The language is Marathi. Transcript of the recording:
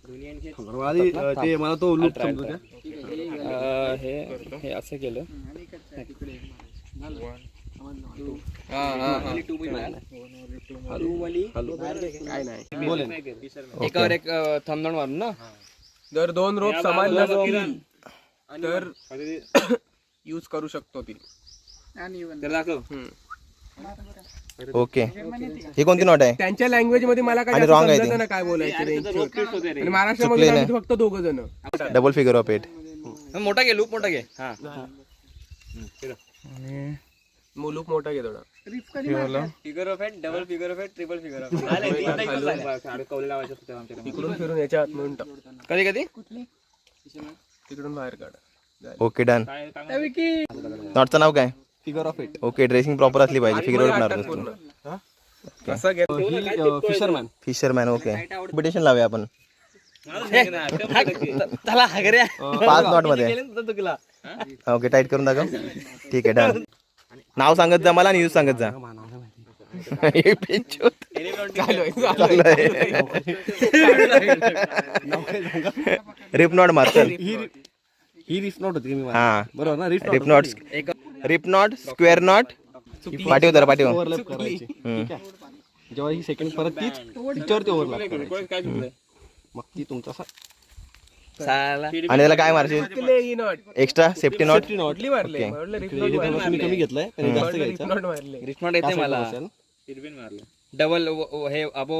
ते मला तो लूप समजतो हे असं केलं एकावर एक थंबनेल मारून ना. जर 2 रोप समान नसतील तर यूज करू शकतो ती. ओके ही कोणती नॉट आहे? त्यांच्या लँग्वेज मध्ये मला काय wrong आहे समजत ना काय बोलायचं. आणि महाराष्ट्रामध्ये आम्ही फक्त 2 जण. Double figure of 8. मोठा घे, लूप मोठा घे. लूप मोठा घे थोडा. Figure of head, double figure of head, triple figure of इकडून फिरून याच्या आत म्हणून टाक. कधी कधी तिकडून बाहेर काढ. Okay done. नॉटचं नाव काय? Figure of 8. Okay dressing proper असली पाहिजे. फिगर ऑफ कसं घे. फिशरमॅन. फिशरमॅन. ओके कॉम्पिटिशन लावूया आपण चला हगऱ्या 5 नॉट मध्ये. ओके टाईट करून दाखव. ठीक आहे डन. नाव सांगत जा मला आणि यूज सांगत जा. रिप नॉट मार. ही रिफ नॉट होती मी. हा बरोबर ना. Reef knot. Reef knot, square knot. पाठीव जरा पाठीव. ओव्हरलॅप करायची. ठीक आहे. जेव्हा ही सेकंड परत तीच तिच्यावरती ओव्हरलॅप करायची. मग ती तुमचा आणि त्याला काय मारशील? Extra safety not. कुठली मारले? मी कमी घेतलाय जास्त घ्यायचा. रिस्पॉन्ड येते मला. डबल हे अबो